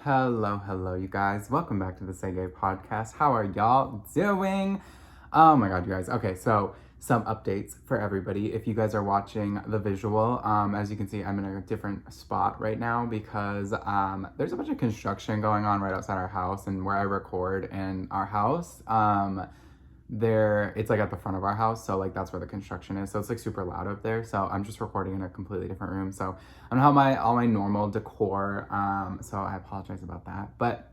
Hello, you guys. Welcome back to the Say Gay podcast. How are y'all doing? Oh my god, you guys. Okay, so some updates for everybody. If you guys are watching the visual, as you can see, I'm in a different spot right now because there's a bunch of construction going on right outside our house and where I record in our house. It's like at the front of our house, so like that's where the construction is, so it's like super loud up there. So I'm just recording in a completely different room, so I don't have all my normal decor, so I apologize about that, but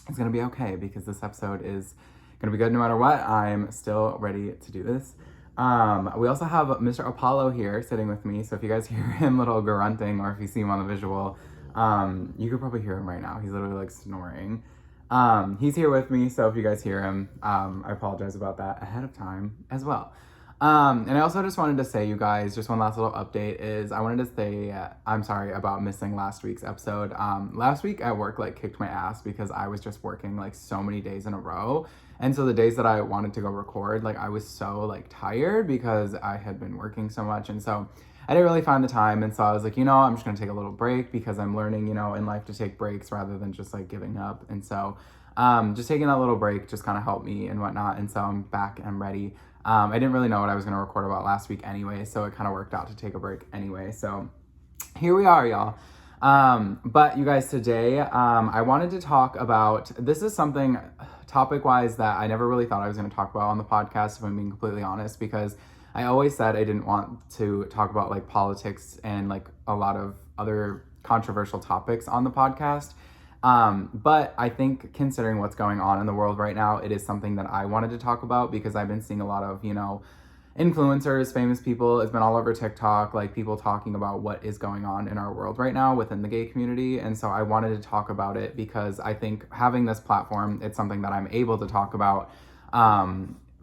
it's gonna be okay because this episode is gonna be good no matter what. I'm still ready to do this. We also have Mr. Apollo here sitting with me, so if you guys hear him little grunting or if you see him on the visual, you could probably hear him right now. He's literally like snoring. He's here with me, so if you guys hear him, I apologize about that ahead of time as well. And I also just wanted to say, you guys, just one last little update is I wanted to say I'm sorry about missing last week's episode. Last week at work like kicked my ass because I was just working like so many days in a row. And so the days that I wanted to go record, like I was so like tired because I had been working so much. And so I didn't really find the time. And so I was like, I'm just going to take a little break because I'm learning, in life to take breaks rather than just like giving up. And so just taking that little break just kind of helped me and whatnot. And so I'm back and I'm ready. I didn't really know what I was going to record about last week anyway, so it kind of worked out to take a break anyway. So here we are, y'all. But you guys, today I wanted to talk about, this is something topic-wise that I never really thought I was going to talk about on the podcast, if I'm being completely honest, because I always said I didn't want to talk about like politics and like a lot of other controversial topics on the podcast. But I think considering what's going on in the world right now, it is something that I wanted to talk about because I've been seeing a lot of, influencers, famous people. It's been all over TikTok, like people talking about what is going on in our world right now within the gay community. And so I wanted to talk about it because I think having this platform, it's something that I'm able to talk about,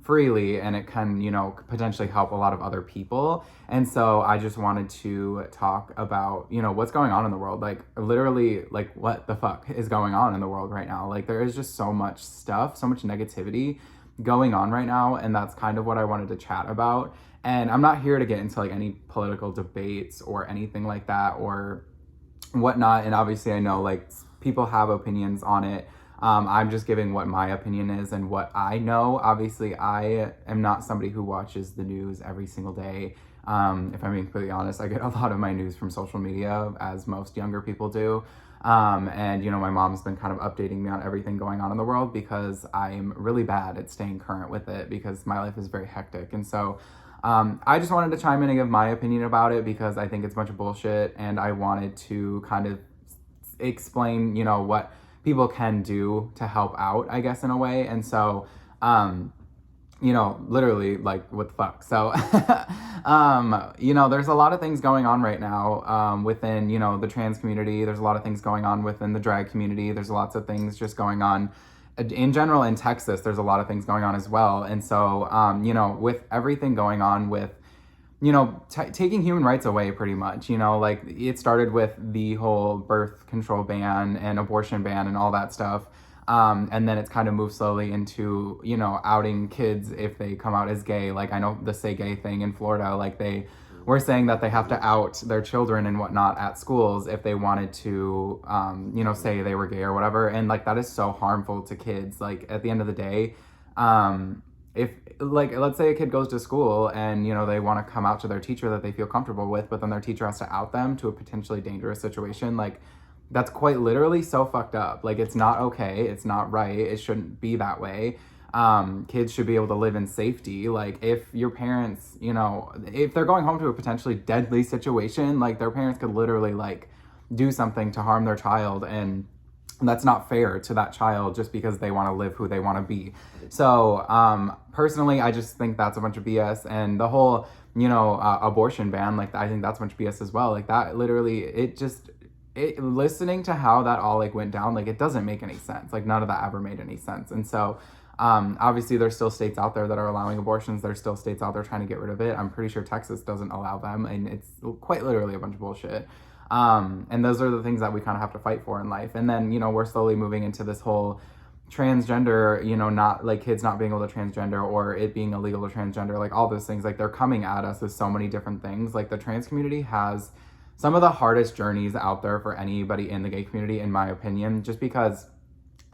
freely, and it can, potentially help a lot of other people. And so I just wanted to talk about, what's going on in the world, like literally, like what the fuck is going on in the world right now. Like there is just so much stuff, so much negativity going on right now, and that's kind of what I wanted to chat about. And I'm not here to get into like any political debates or anything like that or whatnot. And obviously I know like people have opinions on it. I'm just giving what my opinion is and what I know. Obviously, I am not somebody who watches the news every single day. If I'm being completely honest, I get a lot of my news from social media, as most younger people do. And, my mom's been kind of updating me on everything going on in the world because I'm really bad at staying current with it because my life is very hectic. And so I just wanted to chime in and give my opinion about it because I think it's a bunch of bullshit. And I wanted to kind of explain, what people can do to help out, I guess, in a way. And so, literally, like, what the fuck? So, there's a lot of things going on right now within, the trans community. There's a lot of things going on within the drag community. There's lots of things just going on in general in Texas. There's a lot of things going on as well. And so, with everything going on with taking human rights away pretty much, like it started with the whole birth control ban and abortion ban and all that stuff. And then it's kind of moved slowly into, outing kids if they come out as gay. Like I know the Say Gay thing in Florida, like they were saying that they have to out their children and whatnot at schools if they wanted to, say they were gay or whatever. And like, that is so harmful to kids. Like at the end of the day, if like let's say a kid goes to school and they want to come out to their teacher that they feel comfortable with, but then their teacher has to out them to a potentially dangerous situation, like that's quite literally so fucked up. Like it's not okay, it's not right, it shouldn't be that way. Kids should be able to live in safety. Like if your parents, if they're going home to a potentially deadly situation, like their parents could literally like do something to harm their child, and that's not fair to that child just because they want to live who they want to be. So personally, I just think that's a bunch of BS. And the whole, abortion ban, like I think that's a bunch of BS as well. Like that literally, listening to how that all like went down, like it doesn't make any sense. Like none of that ever made any sense. And so obviously there's still states out there that are allowing abortions. There's still states out there trying to get rid of it. I'm pretty sure Texas doesn't allow them, and it's quite literally a bunch of bullshit. And those are the things that we kind of have to fight for in life. And then, we're slowly moving into this whole transgender, not like kids not being able to transgender or it being illegal to transgender, like all those things, like they're coming at us with so many different things. Like the trans community has some of the hardest journeys out there for anybody in the gay community, in my opinion, just because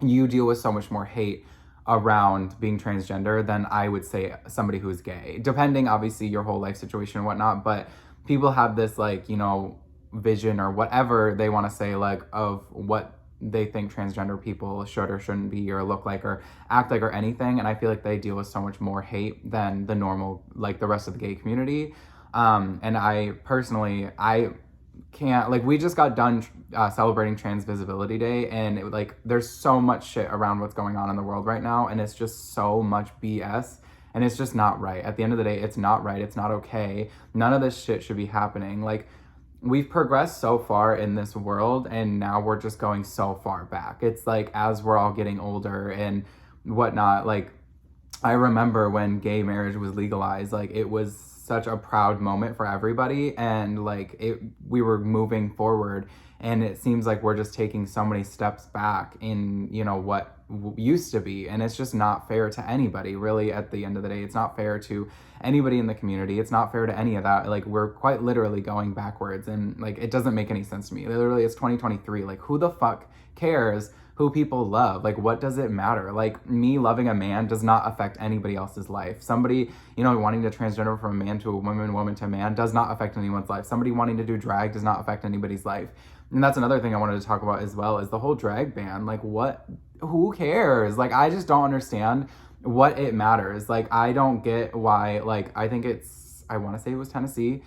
you deal with so much more hate around being transgender than I would say somebody who's gay, depending obviously your whole life situation and whatnot. But people have this like, you know, vision or whatever they want to say, like, of what they think transgender people should or shouldn't be or look like or act like or anything. And I feel like they deal with so much more hate than the normal, like the rest of the gay community. And I personally, I can't, like, we just got done celebrating Trans Visibility Day, and it, like, there's so much shit around what's going on in the world right now, and it's just so much BS, and it's just not right. At the end of the day, it's not right. It's not okay. None of this shit should be happening. Like, we've progressed so far in this world, and now we're just going so far back. It's like, as we're all getting older and whatnot, like, I remember when gay marriage was legalized, like, it was such a proud moment for everybody, and like we were moving forward, and it seems like we're just taking so many steps back in, you know, what used to be, and it's just not fair to anybody, really. At the end of the day, it's not fair to anybody in the community. It's not fair to any of that. Like, we're quite literally going backwards, and like, it doesn't make any sense to me. Literally, it's 2023. Like, who the fuck cares who people love? Like, what does it matter? Like, me loving a man does not affect anybody else's life. Somebody, you know, wanting to transgender from a man to a woman, woman to a man does not affect anyone's life. Somebody wanting to do drag does not affect anybody's life. And that's another thing I wanted to talk about as well, is the whole drag ban. Like, what, who cares? Like, I just don't understand what it matters. Like, I don't get why, like, I think it's, I want to say it was Tennessee,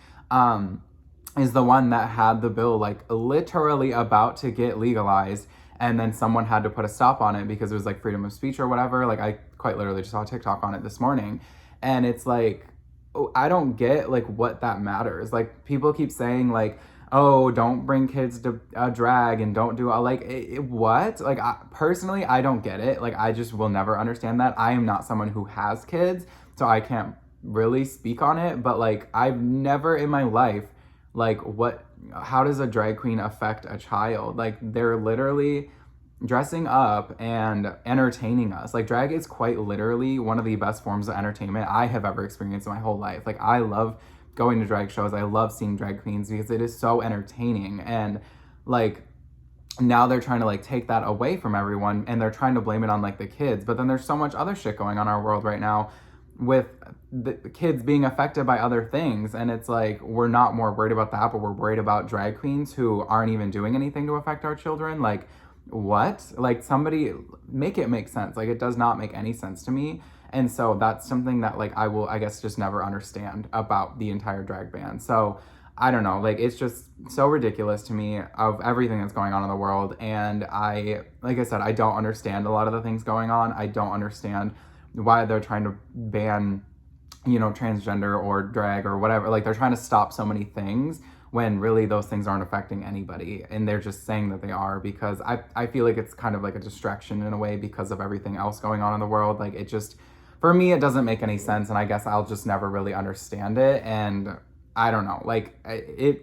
is the one that had the bill, like, literally about to get legalized, and then someone had to put a stop on it because it was like freedom of speech or whatever. Like, I quite literally just saw a TikTok on it this morning, and it's like, I don't get like what that matters. Like, people keep saying like, oh, don't bring kids to drag and don't do like what? Like, personally, I don't get it. Like, I just will never understand that. I am not someone who has kids, so I can't really speak on it. But like, I've never in my life, like, how does a drag queen affect a child? Like, they're literally dressing up and entertaining us. Like, drag is quite literally one of the best forms of entertainment I have ever experienced in my whole life. Like, I love going to drag shows. I love seeing drag queens because it is so entertaining. And like, now they're trying to like take that away from everyone, and they're trying to blame it on like the kids. But then there's so much other shit going on in our world right now with the kids being affected by other things, and it's like, we're not more worried about that, but we're worried about drag queens who aren't even doing anything to affect our children. Like, what? Like, somebody make it make sense. Like, it does not make any sense to me. And so that's something that like I will, I guess, just never understand about the entire drag ban. So I don't know, like, it's just so ridiculous to me of everything that's going on in the world. And I, like I said, I don't understand a lot of the things going on. I don't understand why they're trying to ban, you know, transgender or drag or whatever. Like, they're trying to stop so many things when really those things aren't affecting anybody, and they're just saying that they are, because I feel like it's kind of like a distraction in a way because of everything else going on in the world. Like, it just, for me, it doesn't make any sense, and I guess I'll just never really understand it. And I don't know, like,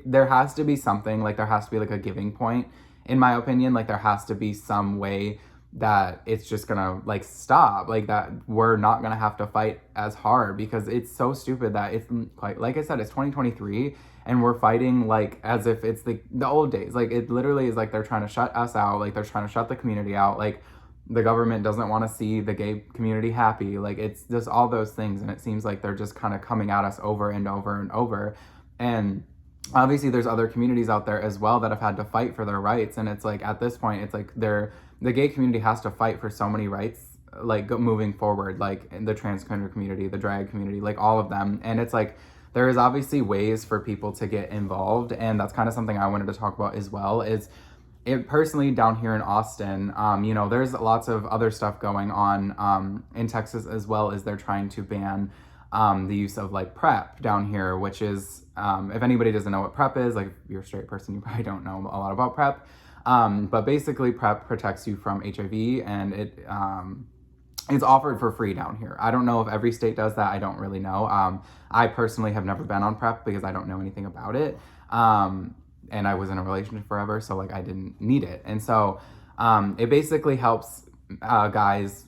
there has to be something, like, there has to be like a giving point, in my opinion. Like, there has to be some way that it's just gonna like stop, like, that we're not gonna have to fight as hard, because it's so stupid that it's like I said, it's 2023 and we're fighting like as if it's the old days. Like, it literally is like they're trying to shut us out, like they're trying to shut the community out, like the government doesn't want to see the gay community happy. Like, it's just all those things, and it seems like they're just kind of coming at us over and over and over. And obviously there's other communities out there as well that have had to fight for their rights, and it's like, at this point, it's like the gay community has to fight for so many rights, like, moving forward, like in the transgender community, the drag community, like all of them. And it's like, there is obviously ways for people to get involved, and that's kind of something I wanted to talk about as well. Is it personally down here in Austin, you know, there's lots of other stuff going on in Texas as well, as they're trying to ban the use of like PrEP down here, which is, if anybody doesn't know what PrEP is, like, if you're a straight person, you probably don't know a lot about PrEP. But basically PrEP protects you from HIV, and it's offered for free down here. I don't know if every state does that. I don't really know. I personally have never been on PrEP because I don't know anything about it. And I was in a relationship forever, so like, I didn't need it. And so it basically helps guys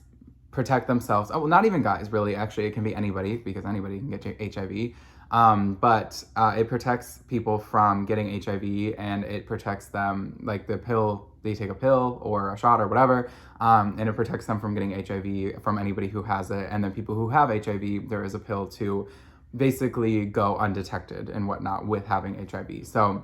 protect themselves. Oh, well, not even guys, really. Actually, it can be anybody, because anybody can get HIV. But it protects people from getting HIV, and it protects them, like the pill, they take a pill or a shot or whatever, and it protects them from getting HIV from anybody who has it. And then people who have HIV, there is a pill to basically go undetected and whatnot with having HIV. So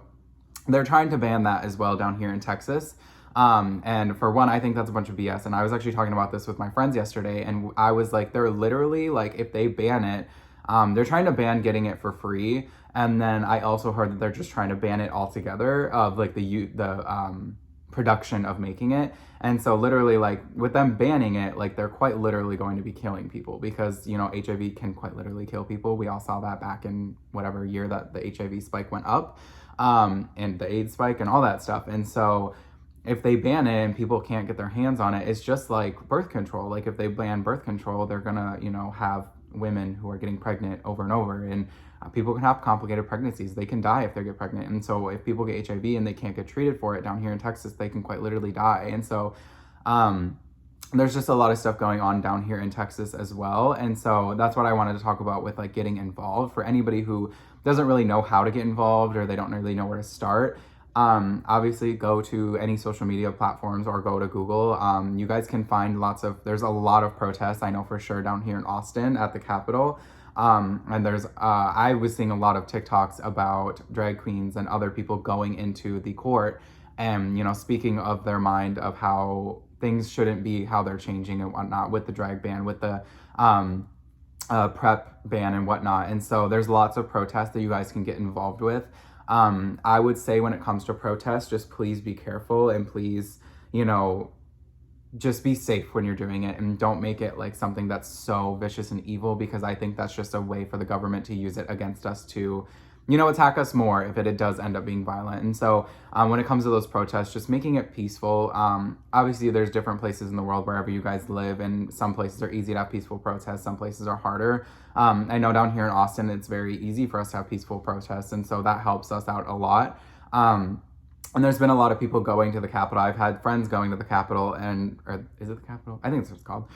they're trying to ban that as well down here in Texas. And for one, I think that's a bunch of BS. And I was actually talking about this with my friends yesterday, and I was like, they're literally like, if they ban it, they're trying to ban getting it for free. And then I also heard that they're just trying to ban it altogether of like the production of making it. And so literally, like with them banning it, like they're quite literally going to be killing people, because you know HIV can quite literally kill people. We all saw that back in whatever year that the HIV spike went up, and the AIDS spike and all that stuff. And so if they ban it and people can't get their hands on it, it's just like birth control. Like if they ban birth control, they're gonna, you know, have women who are getting pregnant over and over, and people can have complicated pregnancies. They can die if they get pregnant. And so if people get HIV and they can't get treated for it down here in Texas, they can quite literally die. And so there's just a lot of stuff going on down here in Texas as well. And so that's what I wanted to talk about with like getting involved. For anybody who doesn't really know how to get involved, or they don't really know where to start, obviously go to any social media platforms or go to Google. You guys can find there's a lot of protests, I know for sure, down here in Austin at the Capitol. And there's, I was seeing a lot of TikToks about drag queens and other people going into the court and, you know, speaking of their mind of how things shouldn't be, how they're changing and whatnot with the drag ban, with the, PrEP ban and whatnot. And so there's lots of protests that you guys can get involved with. I would say when it comes to protests, just please be careful, and please, you know, just be safe when you're doing it, and don't make it like something that's so vicious and evil, because I think that's just a way for the government to use it against us to, you know, attack us more if it does end up being violent. And so when it comes to those protests, just making it peaceful. Obviously there's different places in the world wherever you guys live, and some places are easy to have peaceful protests, some places are harder. I know down here in Austin, it's very easy for us to have peaceful protests, and so that helps us out a lot. And there's been a lot of people going to the Capitol. I've had friends going to the Capitol, or is it the Capitol? I think that's what it's called.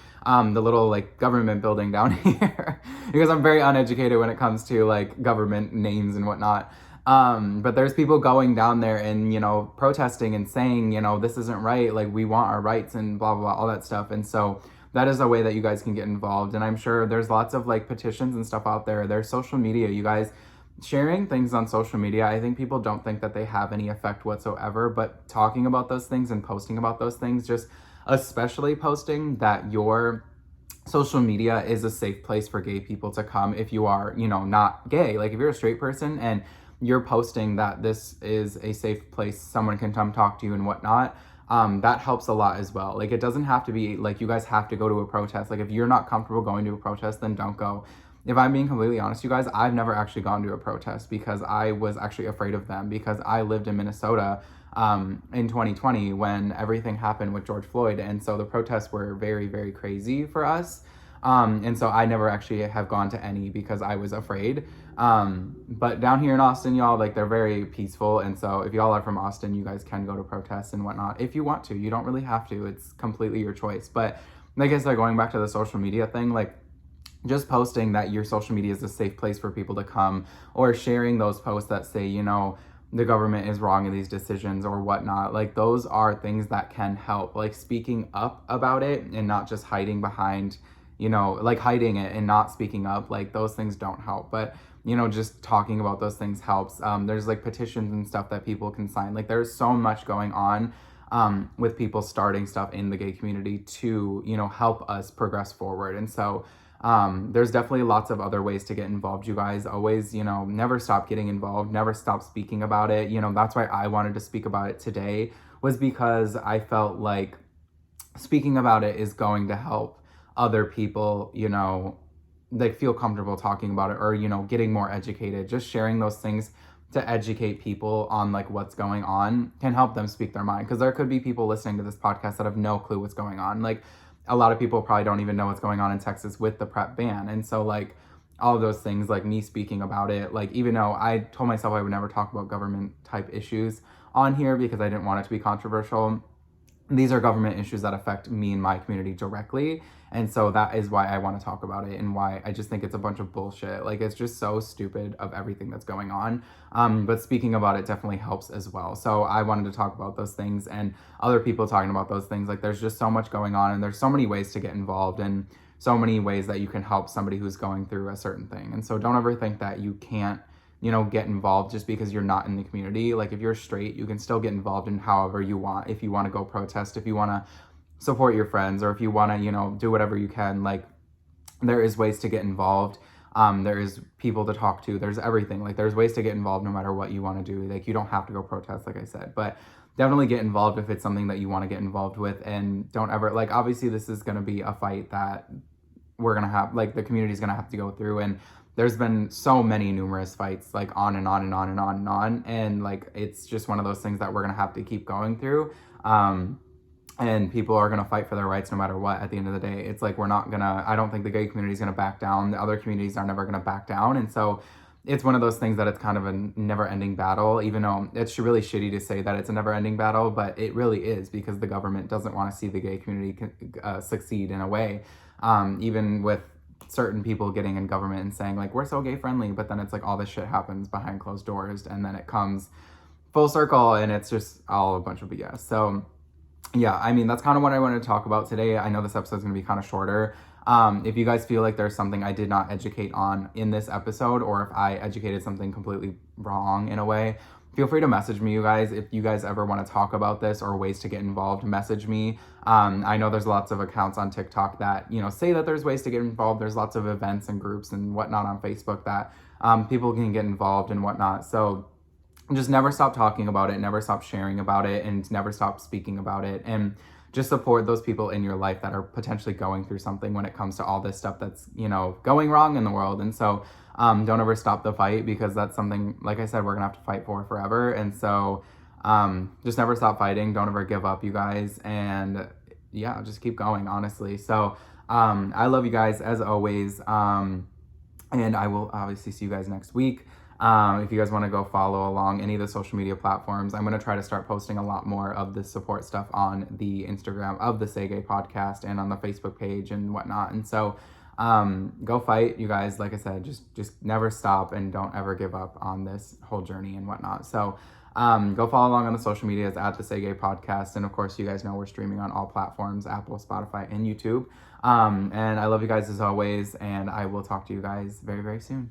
The little like government building down here, because I'm very uneducated when it comes to like government names and whatnot. But there's people going down there and, you know, protesting and saying, you know, this isn't right. Like we want our rights and blah, blah, blah, all that stuff. And so that is a way that you guys can get involved. And I'm sure there's lots of like petitions and stuff out there. There's social media, you guys. Sharing things on social media, I think people don't think that they have any effect whatsoever, but talking about those things and posting about those things, just especially posting that your social media is a safe place for gay people to come if you are, you know, not gay. Like if you're a straight person and you're posting that this is a safe place, someone can come talk to you and whatnot, that helps a lot as well. Like it doesn't have to be like you guys have to go to a protest. Like if you're not comfortable going to a protest, then don't go. If I'm being completely honest, you guys, I've never actually gone to a protest because I was actually afraid of them, because I lived in Minnesota in 2020 when everything happened with George Floyd. And so the protests were very, very crazy for us. And so I never actually have gone to any because I was afraid. But down here in Austin, y'all, like they're very peaceful. And so if y'all are from Austin, you guys can go to protests and whatnot if you want to. You don't really have to. It's completely your choice. But like I said, going back to the social media thing, like just posting that your social media is a safe place for people to come, or sharing those posts that say, you know, the government is wrong in these decisions or whatnot. Like those are things that can help, like speaking up about it and not just hiding behind, you know, like hiding it and not speaking up. Like those things don't help, but you know, just talking about those things helps. There's like petitions and stuff that people can sign. Like there's so much going on with people starting stuff in the gay community to, you know, help us progress forward. And so there's definitely lots of other ways to get involved. You guys always, you know, never stop getting involved, never stop speaking about it. You know, that's why I wanted to speak about it today, was because I felt like speaking about it is going to help other people, you know, like feel comfortable talking about it, or, you know, getting more educated. Just sharing those things to educate people on like what's going on can help them speak their mind. Because there could be people listening to this podcast that have no clue what's going on. Like a lot of people probably don't even know what's going on in Texas with the PrEP ban. And so like all of those things, like me speaking about it, like even though I told myself I would never talk about government type issues on here because I didn't want it to be controversial, these are government issues that affect me and my community directly. And so that is why I want to talk about it, and why I just think it's a bunch of bullshit. Like, it's just so stupid of everything that's going on. But speaking about it definitely helps as well. So I wanted to talk about those things, and other people talking about those things. Like, there's just so much going on, and there's so many ways to get involved, and so many ways that you can help somebody who's going through a certain thing. And so don't ever think that you can't, get involved just because you're not in the community. Like, if you're straight, you can still get involved in however you want. If you want to go protest, if you want to support your friends, or if you want to, do whatever you can, like, there is ways to get involved. There is people to talk to. There's everything. Like, there's ways to get involved no matter what you want to do. Like, you don't have to go protest, like I said, but definitely get involved if it's something that you want to get involved with. And don't ever, like, obviously this is going to be a fight that we're going to have, like, the community's going to have to go through. And there's been so many numerous fights, like, on and on and on and on and on. And, like, it's just one of those things that we're going to have to keep going through. And people are going to fight for their rights no matter what. At the end of the day, it's like, I don't think the gay community is going to back down. The other communities are never going to back down. And so it's one of those things that it's kind of a never ending battle, even though it's really shitty to say that it's a never ending battle, but it really is, because the government doesn't want to see the gay community succeed in a way. Even with certain people getting in government and saying, like, we're so gay friendly, but then it's like all this shit happens behind closed doors, and then it comes full circle and it's just all a bunch of BS. So yeah, I mean, that's kind of what I wanted to talk about today. I know this episode's going to be kind of shorter. If you guys feel like there's something I did not educate on in this episode, or if I educated something completely wrong in a way, feel free to message me, you guys. If you guys ever want to talk about this or ways to get involved, message me. I know there's lots of accounts on TikTok that, say that there's ways to get involved. There's lots of events and groups and whatnot on Facebook that people can get involved and whatnot. So just never stop talking about it, never stop sharing about it, and never stop speaking about it. And just support those people in your life that are potentially going through something when it comes to all this stuff that's, going wrong in the world. And so don't ever stop the fight, because that's something, like I said, we're gonna have to fight for forever. And so just never stop fighting. Don't ever give up, you guys. And yeah, just keep going, honestly. So I love you guys as always. And I will obviously see you guys next week. If you guys want to go follow along any of the social media platforms, I'm going to try to start posting a lot more of this support stuff on the Instagram of the Say Gay podcast and on the Facebook page and whatnot. And so go fight, you guys. Like I said, just never stop and don't ever give up on this whole journey and whatnot. So go follow along on the social medias at the Say Gay podcast. And of course, you guys know we're streaming on all platforms, Apple, Spotify, and YouTube. And I love you guys as always, and I will talk to you guys very, very soon.